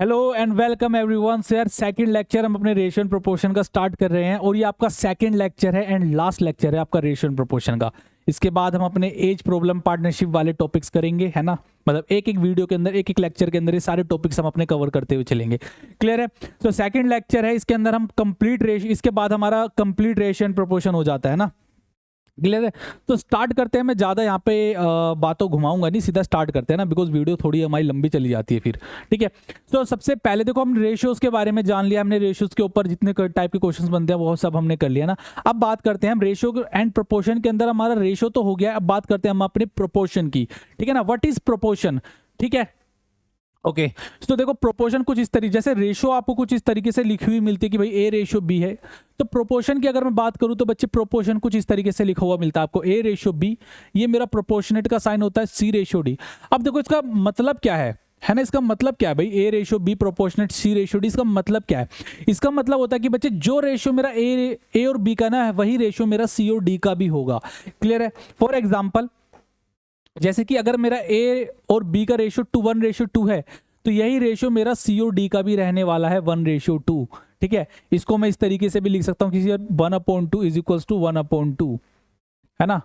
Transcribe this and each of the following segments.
Hello and welcome everyone. So यार second lecture हम अपने रेशियो एंड प्रोपोर्शन का स्टार्ट कर रहे हैं और ये आपका सेकंड लेक्चर है एंड लास्ट लेक्चर है आपका रेशियो एंड प्रोपोर्शन का। इसके बाद हम अपने एज प्रॉब्लम पार्टनरशिप वाले टॉपिक्स करेंगे, है ना। मतलब एक एक वीडियो के अंदर एक एक लेक्चर के अंदर ये सारे टॉपिक्स हम अपने कवर करते हुए चलेंगे। क्लियर है। तो सेकंड लेक्चर है, इसके अंदर हम कंप्लीट रेशियो, इसके बाद हमारा कंप्लीट रेशियो एंड प्रोपोर्शन हो जाता है ना। क्लियर है। तो स्टार्ट करते हैं। मैं ज़्यादा यहाँ पे बातों घुमाऊंगा नहीं, सीधा स्टार्ट करते हैं ना, बिकॉज वीडियो थोड़ी हमारी लंबी चली जाती है फिर। ठीक है। तो सबसे पहले देखो, हम रेशियोज के बारे में जान लिया हमने। रेशियोज के ऊपर जितने टाइप के क्वेश्चंस बनते हैं वो सब हमने कर लिया ना। अब बात करते हैं हम रेशियो एंड प्रोपोर्शन के अंदर। हमारा रेशियो तो हो गया, अब बात करते हैं हम अपने प्रोपोर्शन की। ठीक है ना। What is proportion. ठीक है। ओके। तो देखो प्रोपोर्शन कुछ इस तरीके, जैसे रेशियो आपको कुछ इस तरीके से लिखी हुई मिलती है कि भाई ए रेशियो बी है। तो प्रोपोर्शन की अगर मैं बात करूं तो बच्चे प्रोपोर्शन कुछ इस तरीके से लिखा हुआ मिलता है आपको, ए रेशियो बी। ये मेरा प्रोपोर्शनेट का साइन होता है सी रेशियो डी। अब देखो इसका मतलब क्या है ना। इसका मतलब क्या है भाई, A ratio B proportionate C ratio D. इसका मतलब क्या है? इसका मतलब होता है कि बच्चे जो रेशियो मेरा ए और बी का ना है, वही रेशियो मेरा सी और डी का भी होगा। क्लियर है। फॉर एग्जाम्पल, जैसे कि अगर मेरा ए और बी का रेशियो 1:2 है, तो यही रेशियो मेरा सी और डी का भी रहने वाला है 1:2। ठीक है। इसको मैं इस तरीके से भी लिख सकता हूँ कि 1/2 इज इक्वल टू 1/2, है ना।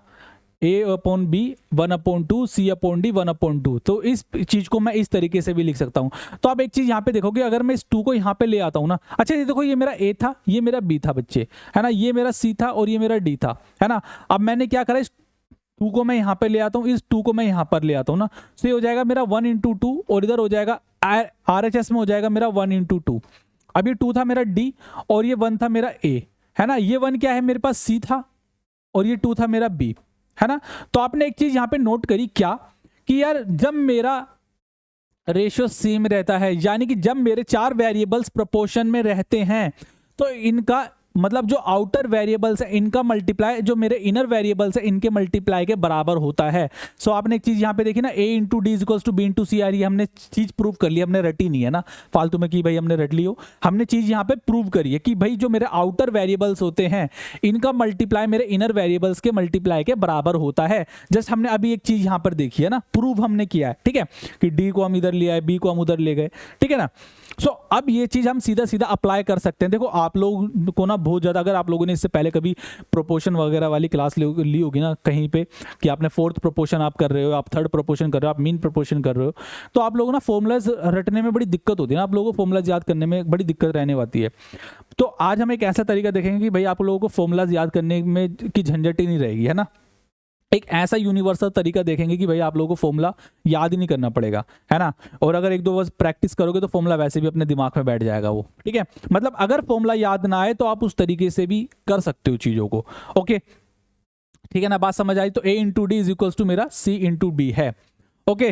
ए अपॉन बी 1/2, सी अपॉन डी 1/2। तो इस चीज को मैं इस तरीके से भी लिख सकता हूं। तो आप एक चीज यहाँ पे देखोगे, अगर मैं इस 2 को यहाँ पे ले आता हूँ ना। अच्छा ये देखो, ये मेरा ए था, ये मेरा बी था बच्चे, है ना। ये मेरा सी था और ये मेरा डी था, है ना। अब मैंने क्या करा, इस 2 को मैं यहाँ पे ले आता हूँ, इस 2 को मैं यहाँ पर ले आता हूँ ना। तो ये हो जाएगा मेरा 1/2 और इधर हो जाएगा RHS में हो जाएगा मेरा 1/2। अब ये 2 था मेरा डी और ये 1 था मेरा ए, है ना। ये 1 क्या है मेरे पास, सी था, और ये 2 था मेरा बी, है ना। तो आपने एक चीज यहाँ पे नोट करी क्या, कि यार जब मेरा रेशियो सेम रहता है, यानी कि जब मेरे 4 वेरिएबल्स प्रोपोर्शन में रहते हैं, तो इनका मतलब जो आउटर वेरिएबल्स है इनका मल्टीप्लाई जो मेरे इनर वेरिएबल्स है इनके मल्टीप्लाई के बराबर होता है। सो आपने एक चीज यहाँ पे देखी ना, a into D equal to B into C are. ये हमने चीज प्रूव कर ली, हमने रटी नहीं है ना फालतू में कि भाई हमने रट ली हो। हमने चीज यहाँ पे प्रूव करी है कि भाई जो मेरे आउटर वेरिएबल्स होते हैं इनका मल्टीप्लाई मेरे इनर वेरिएबल्स के मल्टीप्लाई के बराबर होता है। जस्ट हमने अभी एक चीज यहाँ पर देखी है ना, प्रूव हमने किया है। ठीक है, कि डी को हम इधर ले आए, बी को हम उधर ले गए। ठीक है ना। सो अब ये चीज हम सीधा सीधा अप्लाई कर सकते हैं। देखो आप लोग को ना बहुत ज्यादा, अगर आप लोगों ने इससे पहले कभी प्रोपोर्शन वगैरह वाली क्लास ली होगी ना कहीं पे, कि आपने 4th प्रोपोर्शन आप कर रहे हो, आप 3rd प्रोपोर्शन कर रहे हो, आप मीन प्रोपोर्शन कर रहे हो, तो आप लोगों ना फॉर्मूलाज रटने में बड़ी दिक्कत होती है ना। आप लोगों को फॉर्मूलाज याद करने में बड़ी दिक्कत रहने वाली है। तो आज हम एक ऐसा तरीका देखेंगे कि भाई आप लोगों को फॉर्मूलाज याद करने में की झंझट ही नहीं रहेगी, है ना। एक ऐसा यूनिवर्सल तरीका देखेंगे कि भाई आप लोगों को फॉर्मूला याद ही नहीं करना पड़ेगा, है ना। और अगर 1-2 बार प्रैक्टिस करोगे तो फॉर्मूला वैसे भी अपने दिमाग में बैठ जाएगा वो। ठीक है। मतलब अगर फॉर्मूला याद ना आए तो आप उस तरीके से भी कर सकते हो चीजों को। ओके, ठीक है ना, बात समझ आई। तो a into D is equal to मेरा c इंटू डी है। ओके।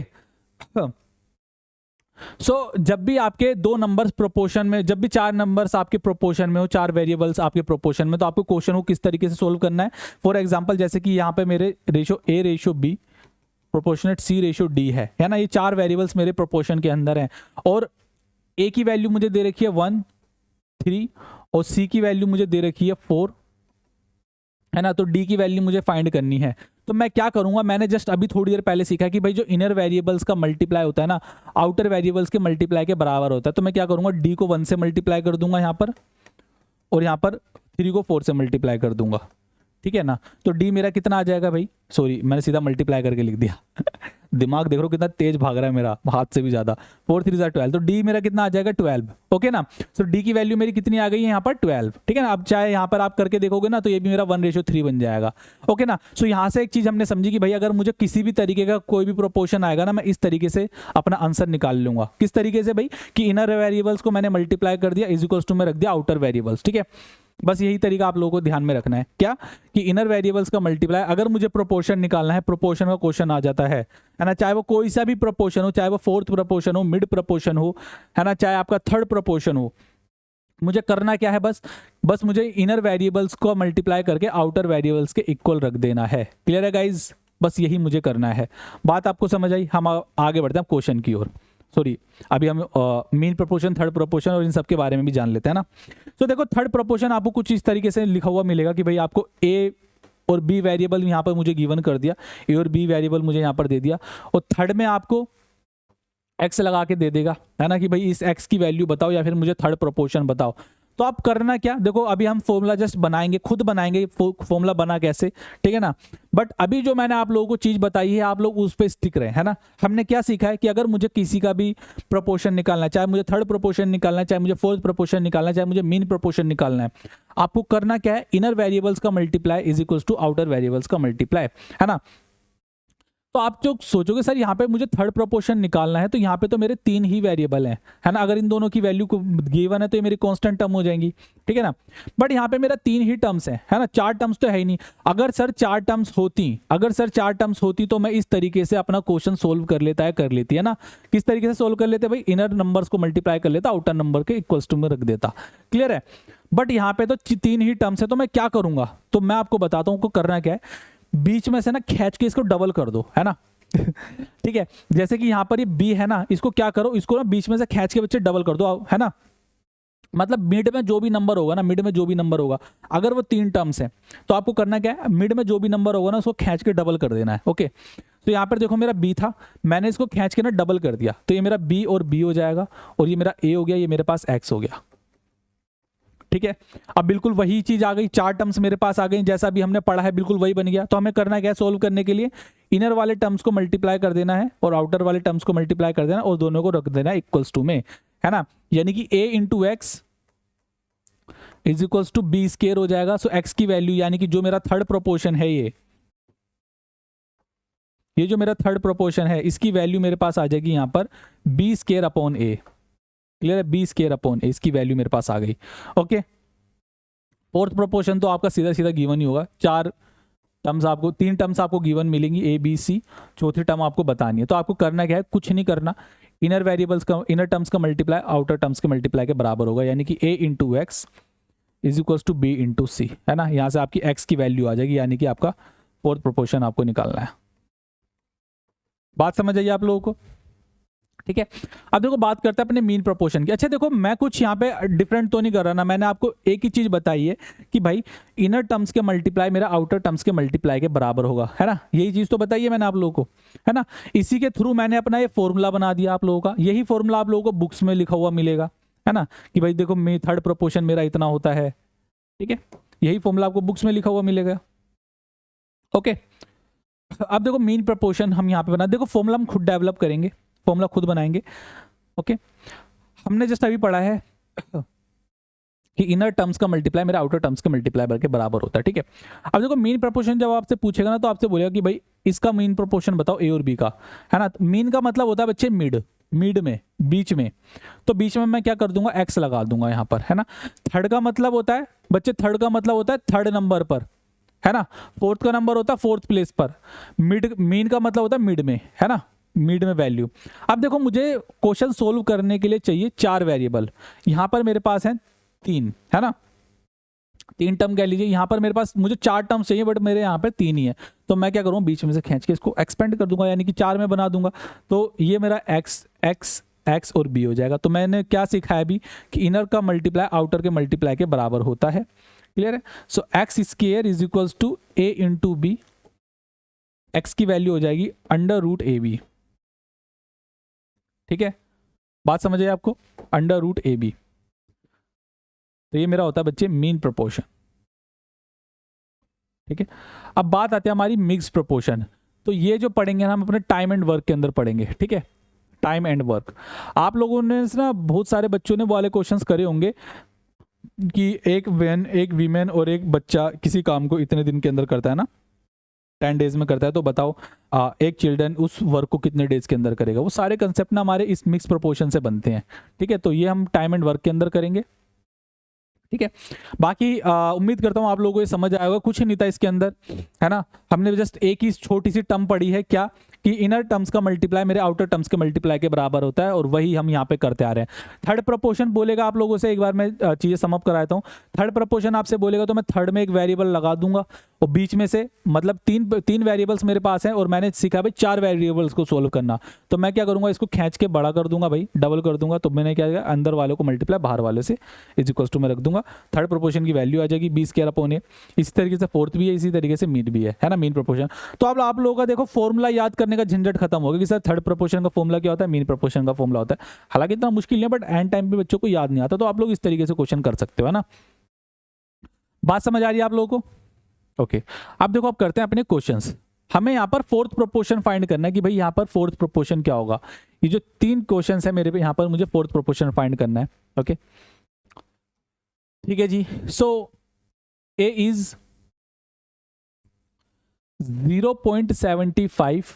जब भी आपके 2 नंबर्स प्रोपोर्शन में, जब भी 4 नंबर्स आपके प्रोपोर्शन में हो, 4 वेरिएबल्स आपके प्रोपोर्शन में, तो आपको क्वेश्चन को किस तरीके से सोल्व करना है। फॉर एग्जांपल, जैसे कि यहाँ पे मेरे ratio A ratio B proportionate C ratio D है ना। ये 4 वेरिएबल्स मेरे प्रोपोर्शन के अंदर हैं और ए की वैल्यू मुझे दे रखी है 1, 3 और सी की वैल्यू मुझे दे रखी है 4, है ना। तो डी की वैल्यू मुझे फाइंड करनी है। तो मैं क्या करूंगा, मैंने जस्ट अभी थोड़ी देर पहले सीखा कि भाई जो इनर वेरिएबल्स का मल्टीप्लाई होता है ना, आउटर वेरिएबल्स के मल्टीप्लाई के बराबर होता है। तो मैं क्या करूंगा, डी को 1 से मल्टीप्लाई कर दूंगा यहाँ पर, और यहाँ पर 3 को 4 से मल्टीप्लाई कर दूंगा। ठीक है ना। तो डी मेरा कितना आ जाएगा भाई, सॉरी मैंने सीधा मल्टीप्लाई करके लिख दिया दिमाग देख रहा हूँ कितना तेज भाग रहा है मेरा, हाथ से भी ज्यादा। 4 3 12, तो डी मेरा कितना आ जाएगा 12। ओके ना। तो डी की वैल्यू मेरी कितनी आ गई है यहाँ पर 12। ठीक है ना। अब चाहे यहाँ पर आप करके देखोगे ना तो ये भी मेरा 1:3 बन जाएगा। ओके ना। सो यहाँ से एक चीज हमने समझी कि भाई अगर मुझे किसी भी तरीके का कोई भी प्रोपोर्शन आएगा ना, मैं इस तरीके से अपना आंसर निकाल लूंगा। किस तरीके से भाई, कि इनर वेरिएबल्स को मैंने मल्टीप्लाई कर दिया, इज इक्वल्स टू में रख दिया आउटर वेरिएबल्स। ठीक है। बस यही तरीका आप लोगों को ध्यान में रखना है, क्या, कि इनर वेरिएबल्स का मल्टीप्लाई। अगर मुझे प्रोपोर्शन निकालना है, प्रोपोर्शन का क्वेश्चन आ जाता है ना, चाहे वो कोई सा भी प्रोपोर्शन हो, चाहे वो 4th प्रोपोर्शन हो, मिड प्रोपोर्शन हो, है ना, चाहे आपका 3rd प्रोपोर्शन हो, मुझे करना क्या है, बस मुझे इनर वेरिएबल्स को मल्टीप्लाई करके आउटर वेरिएबल्स के इक्वल रख देना है। क्लियर है गाइज, बस यही मुझे करना है। बात आपको समझ आई। हम आगे बढ़ते हैं क्वेश्चन की ओर। सॉरी, अभी हम मीन प्रोपोर्शन, 3rd प्रोपोर्शन और इन सब के बारे में भी जान लेते हैं ना। तो देखो 3rd प्रोपोर्शन आपको कुछ इस तरीके से लिखा हुआ मिलेगा कि भाई आपको ए और बी वेरिएबल यहाँ पर मुझे गिवन कर दिया, ए और बी वेरिएबल मुझे यहाँ पर दे दिया, और 3rd में आपको एक्स लगा के दे देगा, है ना, कि भाई इस एक्स की वैल्यू बताओ या फिर मुझे थर्ड प्रोपोर्शन बताओ। तो आप करना क्या, देखो अभी हम फॉर्मूला जस्ट बनाएंगे, खुद बनाएंगे फॉर्मूला बना कैसे, ठीक है ना। बट अभी जो मैंने आप लोगों को चीज बताई है आप लोग उस पर स्टिक रहे, है ना। हमने क्या सीखा है कि अगर मुझे किसी का भी प्रोपोर्शन निकालना है, चाहे मुझे थर्ड प्रोपोर्शन निकालना है, चाहे मुझे फोर्थ प्रोपोर्शन निकालना है, चाहे मुझे मीन प्रोपोर्शन निकालना है, आपको करना क्या है, इनर वेरिएबल्स का multiply is equal to outer variables का मल्टीप्लाई, है ना। तो आप जो सोचोगे सर यहाँ पे मुझे थर्ड प्रोपोर्शन निकालना है, तो यहाँ पे तो मेरे 3 ही वेरिएबल हैं, है ना। अगर इन दोनों की वैल्यू को गिवन है तो ये मेरी कांस्टेंट टर्म हो जाएंगी, ठीक है ना। बट यहाँ पे मेरा 3 ही टर्म्स हैं, है ना, 4 टर्म्स तो है ही नहीं। अगर सर 4 टर्म्स होती तो मैं इस तरीके से अपना क्वेश्चन सोल्व कर लेती है ना। किस तरीके से सोल्व कर लेते भाई, इनर नंबर्स को मल्टीप्लाई कर लेता, आउटर नंबर के इक्वल्स टू में रख देता, क्लियर है। बट यहाँ पे तो 3 ही टर्म्स है, तो मैं क्या करूंगा, तो मैं आपको बताता हूँ को करना क्या है, बीच में से ना खींच के इसको डबल कर दो, है ना। ठीक है, जैसे कि यहां पर ये बी है ना, इसको क्या करो, इसको ना बीच में से खींच के बच्चे डबल कर दो, है ना। मतलब मिड में जो भी नंबर होगा ना, मिड में जो भी नंबर होगा, अगर वो 3 टर्म्स है तो आपको करना क्या है, मिड में जो भी नंबर होगा ना उसको खींच के डबल कर देना है, ओके। तो यहाँ पर देखो मेरा बी था, मैंने इसको खींच के ना डबल कर दिया, तो ये मेरा बी और बी हो जाएगा, और ये मेरा ए हो गया, ये मेरे पास एक्स हो गया, ठीक है। अब बिल्कुल वही चीज आ गई, 4 टर्म्स मेरे पास आ गई, जैसा भी हमने पढ़ा है बिल्कुल वही बन गया। तो हमें करना क्या है, सोल्व करने के लिए इनर वाले टर्म्स को मल्टीप्लाई कर देना है और आउटर वाले टर्म्स को मल्टीप्लाई कर देना और दोनों को रख देना है इक्वल्स टू में, है ना। यानी कि a into x is equals to B square हो जाएगा। सो एक्स की वैल्यू यानी कि जो मेरा थर्ड प्रोपोर्शन है, ये जो मेरा थर्ड प्रोपोर्शन है, इसकी वैल्यू मेरे पास आ जाएगी यहाँ पर बी स्केयर अपॉन ए, क्लियर है, बी स्केयर अपॉन ए, इसकी वैल्यू मेरे पास आ गई, ओके। फोर्थ प्रोपोर्शन तो आपका सीधा सीधा गिवन ही होगा, 3 टर्म्स आपको गिवन मिलेंगी ए बी सी, चौथी टर्म आपको बतानी है। तो आपको करना क्या है, कुछ नहीं करना, इनर वेरिएबल्स का, इनर टर्म्स का मल्टीप्लाई आउटर टर्म्स के मल्टीप्लाई के बराबर होगा, यानी कि a into x is equals to B into c, है ना। यहाँ से आपकी x की वैल्यू आ जाएगी, यानी कि आपका फोर्थ प्रोपोर्शन आपको निकालना है। बात समझ आइए आप लोगों को, ठीक है। अब देखो बात करते हैं अपने मीन प्रोपोर्शन की। अच्छा देखो मैं कुछ यहाँ पे डिफरेंट तो नहीं कर रहा ना, मैंने आपको एक ही चीज बताई है कि भाई इनर टर्म्स के मल्टीप्लाई मेरा आउटर टर्म्स के मल्टीप्लाई के बराबर होगा, है ना। यही चीज तो बताइए मैंने आप लोगों को, है ना। इसी के थ्रू मैंने अपना ये फॉर्मूला बना दिया आप लोगों का, यही फॉर्मूला आप लोगों को बुक्स में लिखा हुआ मिलेगा, है ना, कि भाई देखो थर्ड प्रोपोर्शन मेरा इतना होता है, ठीक है। यही फॉर्मूला आपको बुक्स में लिखा हुआ मिलेगा, ओके। अब देखो मीन प्रोपोर्शन हम यहाँ पे बना, देखो फॉर्मूला हम खुद डेवलप करेंगे, फॉर्मूला खुद बनाएंगे, ओके। हमने जस्ट अभी पढ़ा है कि इनर टर्म्स का मल्टीप्लाई मेरा आउटर टर्म्स के मल्टीप्लाई के बराबर होता है, ठीक है। अब देखो मीन प्रोपोर्शन जब आपसे पूछेगा ना तो आपसे बोलेगा कि भाई इसका मीन प्रोपोर्शन बताओ ए और बी का, है ना। मीन का मतलब होता है बच्चे मिड में, बीच में। तो बीच में मैं क्या कर दूंगा, एक्स लगा दूंगा यहाँ पर, है ना। थर्ड का मतलब होता है बच्चे, थर्ड का मतलब होता है थर्ड नंबर पर, है ना। फोर्थ का नंबर होता है फोर्थ प्लेस पर। मीन का मतलब होता है मिड में, है ना, मिड में वैल्यू। अब देखो मुझे क्वेश्चन सोल्व करने के लिए चाहिए 4 वेरिएबल, यहां पर मेरे पास है 3, है ना, 3 टर्म कह लीजिए। यहां पर मेरे पास मुझे 4 टर्म्स चाहिए बट मेरे यहाँ पे 3 ही है, तो मैं क्या करूँ, बीच में से खींच के इसको एक्सपेंड कर दूंगा, यानी कि 4 में बना दूंगा। तो ये मेरा एक्स और बी हो जाएगा। तो मैंने क्या सीखा है अभी कि इनर का मल्टीप्लाई आउटर के मल्टीप्लाई के बराबर होता है, क्लियर है। So x square is equals to a into b, x की वैल्यू हो जाएगी अंडर रूट ए बी, ठीक है। बात समझ आए आपको, अंडर रूट ए बी। तो ये मेरा होता है बच्चे मीन प्रोपोर्शन, ठीक है। अब बात आती है हमारी मिक्स प्रोपोर्शन। तो ये जो पढ़ेंगे हम अपने टाइम एंड वर्क के अंदर पढ़ेंगे, ठीक है, टाइम एंड वर्क। आप लोगों ने ना बहुत सारे बच्चों ने वो वाले क्वेश्चंस करे होंगे कि एक वीमेन और एक बच्चा किसी काम को इतने दिन के अंदर करता है ना, 10 डेज में करता है, तो बताओ एक चिल्ड्रन उस वर्क को कितने डेज के अंदर करेगा। वो सारे कंसेप्ट ना हमारे इस मिक्स प्रोपोर्शन से बनते हैं, ठीक है। तो ये हम टाइम एंड वर्क के अंदर करेंगे, ठीक है। बाकी उम्मीद करता हूँ आप लोगों को ये समझ आएगा, कुछ नहीं था इसके अंदर, है ना। हमने जस्ट एक ही छोटी सी टर्म पढ़ी है, क्या कि इनर टर्म्स का मल्टीप्लाई मेरे आउटर टर्म्स के मल्टीप्लाई के बराबर होता है, और वही हम यहाँ पे करते आ रहे हैं। थर्ड प्रोपोर्शन बोलेगा आप लोगों से, एक बार मैं चीजें समअप कराता हूँ। थर्ड प्रोपोर्शन आपसे बोलेगा तो मैं थर्ड में एक वेरिएबल लगा दूंगा, और बीच में से मतलब तीन वेरिएबल्स मेरे पास हैं, और मैंने सीखा भाई 4 वेरिएबल्स को सोल्व करना। तो मैं क्या करूंगा, इसको खींच के बड़ा कर दूंगा भाई, डबल कर दूंगा। तो मैंने क्या किया, अंदर वालों को मल्टीप्लाई बाहर वाले से इज इक्वल टू में रख दूंगा। थर्ड प्रोपोर्शन की वैल्यू आ जाएगी बी स्क्वायर अपॉन ए। इसी तरीके से फोर्थ भी है, इसी तरीके से मीन भी है ना, मीन प्रोपोर्शन। तो अब आप लोगों का देखो फॉर्मूला याद करने करने का झंझट खत्म हो गया कि सर थर्ड प्रोपोर्शन का फॉर्मूला क्या होता है, मीन प्रोपोर्शन का फॉर्मूला होता है। हालांकि इतना मुश्किल नहीं है, बट एंड टाइम पे बच्चों को याद नहीं आता, तो आप लोग इस तरीके से क्वेश्चन कर सकते हो, है ना। बात समझ आ रही है आप लोगों को? ओके, अब देखो, आप करते हैं अपने क्वेश्चंस। हमें यहाँ पर फोर्थ प्रोपोर्शन फाइंड करना है कि भाई यहाँ पर फोर्थ प्रोपोर्शन क्या होगा। ये जो 3 क्वेश्चंस है मेरे पे, यहाँ पर मुझे फोर्थ प्रोपोर्शन फाइंड करना है। ओके, ठीक है जी। सो ए इज 0.75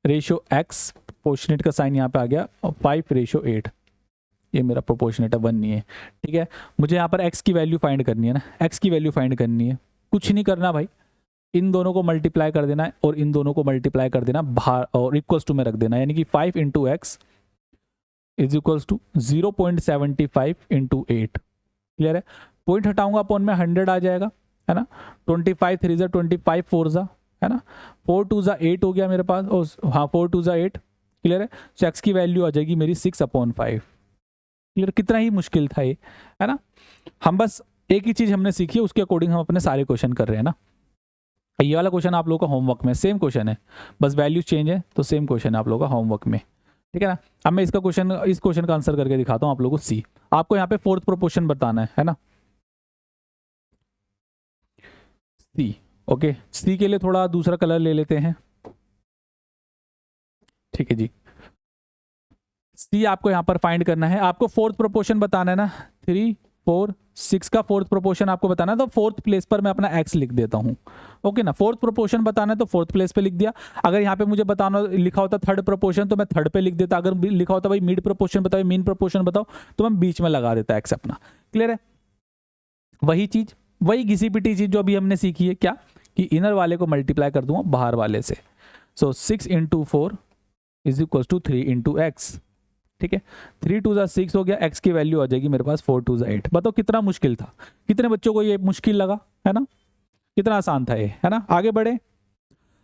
रेशियो एक्स, प्रोपोर्शनेट का साइन यहाँ पे आ गया, और 5:8, ये मेरा प्रोपोर्शनेट है, 1 नहीं है। ठीक है, मुझे यहाँ पर x की वैल्यू फाइंड करनी है ना, x की वैल्यू फाइंड करनी है। कुछ नहीं करना भाई, इन दोनों को मल्टीप्लाई कर देना है और इन दोनों को मल्टीप्लाई कर देना बाहर और इक्वल्स टू में रख देना, यानी कि 5 × x is equals to 0.75 × 8। Clear है? पॉइंट हटाऊंगा, अपॉन में 100 आ जाएगा, है ना। 25 3 ज़ा 25 4 ज़ा, है ना, 4 2 ज़ा 8 हो गया मेरे पास, और हाँ 4 2 ज़ा 8। क्लियर है? सो x की वैल्यू आ जाएगी मेरी 6/5। क्लियर? कितना ही मुश्किल था ये, है ना। हम बस एक ही चीज हमने सीखी है, उसके अकॉर्डिंग हम अपने सारे क्वेश्चन कर रहे हैं ना। ये वाला क्वेश्चन आप लोगों का होमवर्क में सेम क्वेश्चन है, बस वैल्यू चेंज है, तो सेम क्वेश्चन है आप लोगों का होमवर्क में। ठीक है ना। अब मैं इस क्वेश्चन का आंसर करके दिखाता हूँ आप लोगों को। सी, आपको यहाँ पे फोर्थ प्रोपोर्शन बताना है ना। सी, ओके, सी के लिए थोड़ा दूसरा कलर ले लेते हैं। ठीक है जी, सी आपको यहाँ पर फाइंड करना है। आपको फोर्थ प्रोपोर्शन बताना है ना, 3 4 6 का फोर्थ प्रोपोर्शन आपको बताना है, तो फोर्थ प्लेस पर मैं अपना एक्स लिख देता हूँ। ओके ना, फोर्थ प्रोपोर्शन बताना है तो फोर्थ प्लेस पे लिख दिया। अगर यहाँ पे मुझे बताना लिखा होता थर्ड प्रोपोर्शन तो मैं थर्ड पे लिख देता। अगर लिखा होता भाई मिड प्रोपोर्शन बताओ, मीन प्रोपोर्शन बताओ, तो मैं बीच में लगा देता एक्स अपना। क्लियर है? वही चीज, वही घिसी पिटी चीज जो अभी हमने सीखी है, क्या कि इनर वाले को मल्टीप्लाई कर दूंगा बाहर वाले से। सो 6 × 4 इज इक्वल टू 3 × x। ठीक है, 3 2 ज़ा 6 हो गया, x की वैल्यू आ जाएगी मेरे पास 4 2 ज़ा 8। बताओ कितना मुश्किल था, कितने बच्चों को ये मुश्किल लगा, है ना। कितना आसान था ये, है ना। आगे बढ़े,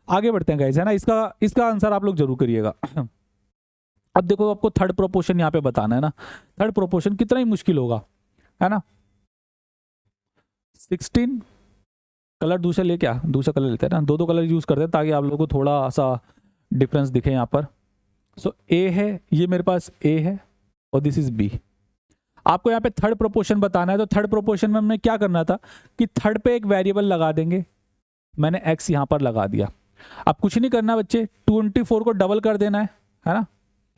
आगे बढ़ते हैं गाइस, है ना। इसका आंसर आप लोग जरूर करिएगा। अब देखो, आपको थर्ड प्रोपोर्शन यहाँ पे बताना है ना। थर्ड प्रोपोर्शन कितना ही मुश्किल होगा, है ना। 16 कलर दूसरा ले, क्या दूसरा कलर लेते हैं ना, दो कलर यूज करते हैं ताकि आप लोगों को थोड़ा सा डिफरेंस दिखे यहाँ पर। सो ए है, ये मेरे पास ए है, और दिस इज बी। आपको यहाँ पे थर्ड प्रोपोर्शन बताना है, तो थर्ड प्रोपोर्शन में हमने क्या करना था कि थर्ड पे एक वेरिएबल लगा देंगे। मैंने एक्स यहाँ पर लगा दिया। अब कुछ नहीं करना बच्चे, 24 को डबल कर देना है ना,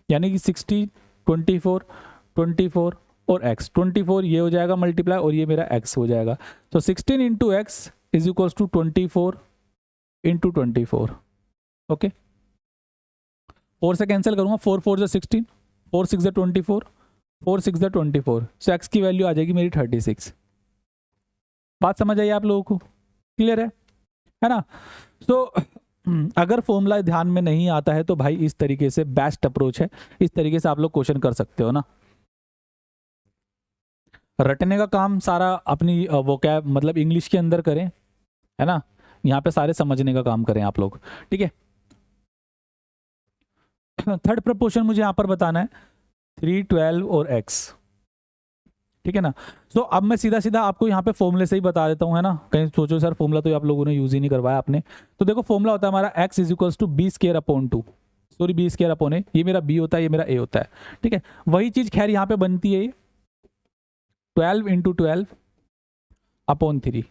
यानी कि 60 24 24 और एक्स 24, ये हो जाएगा मल्टीप्लाई, और ये मेरा एक्स हो जाएगा। तो 16 × x is equals to 24 × 24। Okay, 4 से कैंसिल करूंगा, 4 4 ज़ा 16, 4 6 ज़ा 24, 4 6 ज़ा 24। सो एक्स की वैल्यू आ जाएगी मेरी 36। बात समझ आई आप लोगों को? क्लियर है ना। तो अगर फॉर्मूला ध्यान में नहीं आता है तो भाई इस तरीके से बेस्ट अप्रोच है, इस तरीके से आप लोग क्वेश्चन कर सकते हो ना। रटने का काम सारा अपनी वोकैब मतलब इंग्लिश के अंदर करें, है ना। यहाँ पे सारे समझने का काम करें आप लोग। ठीक है, थर्ड प्रोपोर्शन मुझे यहां पर बताना है 3 12 और x। ठीक है ना। सो अब मैं सीधा सीधा आपको यहाँ पे फॉर्मूले से ही बता देता हूँ, है ना। कहीं सोचो सर फॉर्मूला तो आप लोगों ने यूज ही नहीं करवाया आपने। तो देखो फॉर्मूला होता है हमारा x is equals to b²/2, sorry b²/a। ये मेरा b होता है, ये मेरा a होता है। ठीक है, वही चीज खैर यहाँ पे बनती है 12 × 12 अपॉन 3।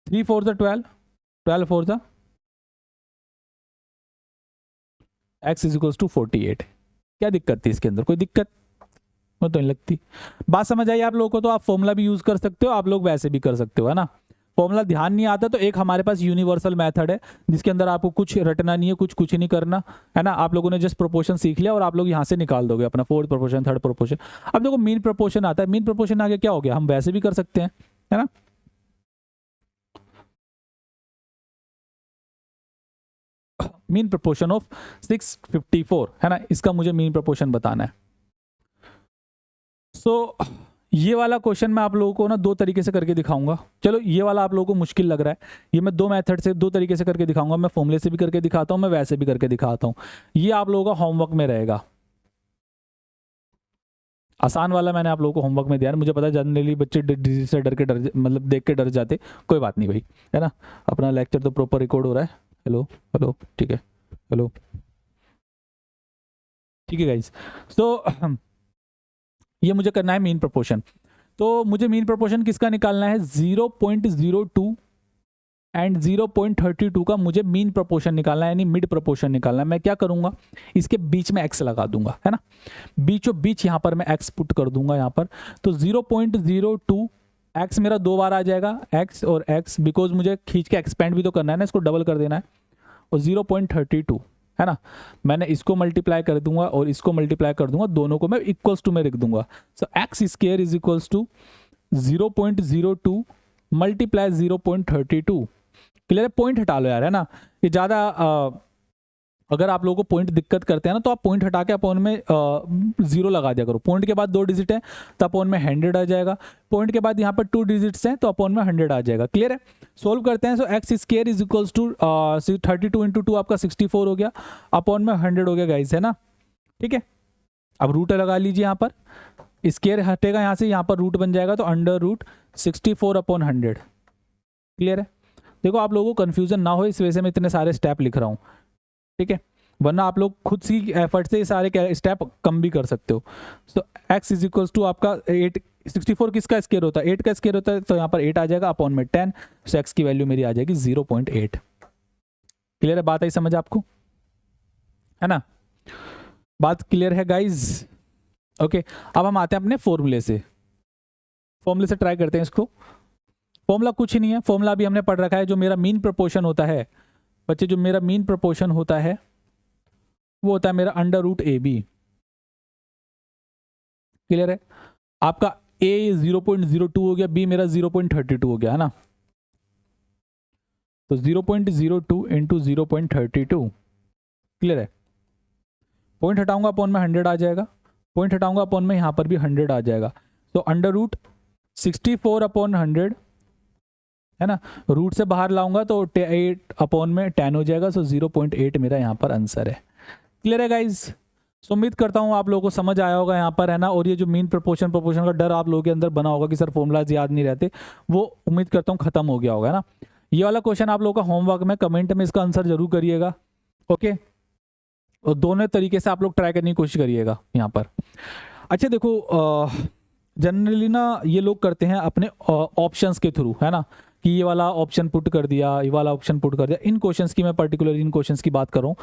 3 4 ज़ा 12, 12 4 ज़ा x इज इक्वल्स टू 48। क्या दिक्कत थी इसके अंदर? कोई दिक्कत तो नहीं लगती। बात समझ आई आप लोगों को? तो आप फॉर्मूला भी यूज कर सकते हो, आप लोग वैसे भी कर सकते हो, है ना। फॉर्मूला ध्यान नहीं आता तो एक हमारे पास यूनिवर्सल मेथड है जिसके अंदर आपको कुछ रटना नहीं है, कुछ नहीं करना, है ना। आप लोगों ने जस्ट प्रोपोर्शन सीख लिया और आप लोग यहाँ से निकाल दोगे अपना फोर्थ प्रोपोर्शन, थर्ड प्रोपोर्शन। अब देखो मीन प्रोपोर्शन आता है, मीन प्रोपोर्शन आगे क्या हो गया, हम वैसे भी कर सकते हैं, है ना। मीन प्रोपोर्शन ऑफ 654, है ना, इसका मुझे मीन प्रोपोर्शन बताना है। सो ये वाला क्वेश्चन मैं आप लोगों को ना 2 तरीके से करके दिखाऊंगा। चलो ये वाला आप लोगों को मुश्किल लग रहा है, ये मैं 2 मेथड से 2 तरीके से करके दिखाऊंगा। मैं फॉर्मूले से भी करके दिखाता हूं, मैं वैसे भी करके दिखाता हूं। ये आप लोगों का होमवर्क में रहेगा। आसान वाला मैंने आप लोगों को होमवर्क में दिया है। मुझे पता है जनरली बच्चे से डर के मतलब देख के डर जाते, कोई बात नहीं भाई, है ना। अपना लेक्चर तो प्रॉपर रिकॉर्ड हो रहा है। हेलो हेलो, ठीक है, हेलो ठीक है गाइस। तो ये मुझे करना है मीन प्रोपोर्शन। तो मुझे मीन प्रोपोर्शन किसका निकालना है, 0.02 एंड 0.32 का मुझे मीन प्रोपोर्शन निकालना है, यानी मिड प्रोपोर्शन निकालना है। मैं क्या करूंगा, इसके बीच में x लगा दूंगा, है ना, बीचों बीच यहाँ पर मैं x पुट कर दूंगा यहाँ पर। तो 0.02 x मेरा 2 बार आ जाएगा, x और x, बिकॉज मुझे खींच के एक्सपेंड भी तो करना है ना, इसको डबल कर देना है। और 0.32 है ना, मैंने इसको मल्टीप्लाई कर दूंगा और इसको मल्टीप्लाई कर दूंगा, दोनों को मैं इक्वल्स टू में लिख दूंगा। So x square is equals to 0.02 multiply 0.32। Clear है, पॉइंट हटा लो यार, है ना, ये ज़्यादा अगर आप लोगों को पॉइंट दिक्कत करते हैं ना, तो आप पॉइंट हटा के अपॉन में 0 लगा दिया करो। पॉइंट के बाद 2 डिजिट है तो अपॉन में 100 आ जाएगा, पॉइंट के बाद यहाँ पर 2 डिजिट्स हैं तो अपॉन में 100 आ जाएगा। क्लियर है, सोल्व करते हैं। So x square is equals to 32 into 2 आपका 64 हो गया, अपॉन में 100 हो गया गाइस, है ना। ठीक है, अब रूट लगा लीजिए, यहाँ पर स्क्वायर हटेगा यहाँ से, यहाँ पर रूट बन जाएगा, तो अंडर रूट 64 अपॉन 100। क्लियर है, देखो आप लोगों को कंफ्यूजन ना हो, इस वजह से मैं इतने सारे स्टेप लिख रहा हूँ। ठीक है, वरना आप लोग खुद सी एफर्ट से सारे स्टेप कम भी कर सकते हो। सो x इज इक्वल्स टू आपका 64 किसका स्क्वायर होता है, 8 का स्क्वायर होता है, तो यहाँ पर 8 आ जाएगा अपॉन में 10। सो x की वैल्यू मेरी आ जाएगी 0.8। क्लियर है, बात आई समझ आपको, है ना, बात क्लियर है गाइज। ओके, अब हम आते हैं अपने फॉर्मूले से ट्राई करते हैं इसको। फॉर्मूला कुछ ही नहीं है, फॉर्मूला भी हमने पढ़ रखा है। जो मेरा मीन प्रोपोर्शन होता है बच्चे, जो मेरा मीन प्रोपोर्शन होता है वो होता है मेरा under root A B. Clear है, आपका a 0.02 हो गया, b मेरा 0.32 हो गया, है ना। तो 0.02 इंटू 0.32। क्लियर है, पॉइंट हटाऊंगा अपॉन में 100 आ जाएगा, पॉइंट हटाऊंगा अपॉन में यहाँ पर भी 100 आ जाएगा। तो अंडर रूट 64 अपॉन 100, है ना, रूट से बाहर लाऊंगा तो 8 अपॉन में 10 हो जाएगा। सो 0.8 मेरा यहाँ पर आंसर है। क्लियर है गाइज, सो उम्मीद करता हूँ आप लोगों को समझ आया होगा यहाँ पर, है ना। और ये जो मीन प्रोपोर्शन का डर आप लोगों के अंदर बना होगा कि सर फॉर्मूलाज याद नहीं रहते, वो उम्मीद करता हूँ खत्म हो गया होगा, है ना। ये वाला क्वेश्चन आप लोगों का होमवर्क में कमेंट में इसका आंसर जरूर करिएगा। ओके, और दोनों तरीके से आप लोग ट्राई करने की कोशिश करिएगा यहाँ पर। अच्छा देखो, जनरली ना ये लोग करते हैं अपने ऑप्शंस के थ्रू, है ना, कि ये वाला ऑप्शन पुट कर दिया, ये वाला ऑप्शन पुट कर दिया। इन क्वेश्चंस की मैं पर्टिकुलर इन क्वेश्चंस की बात कर रहा हूँ।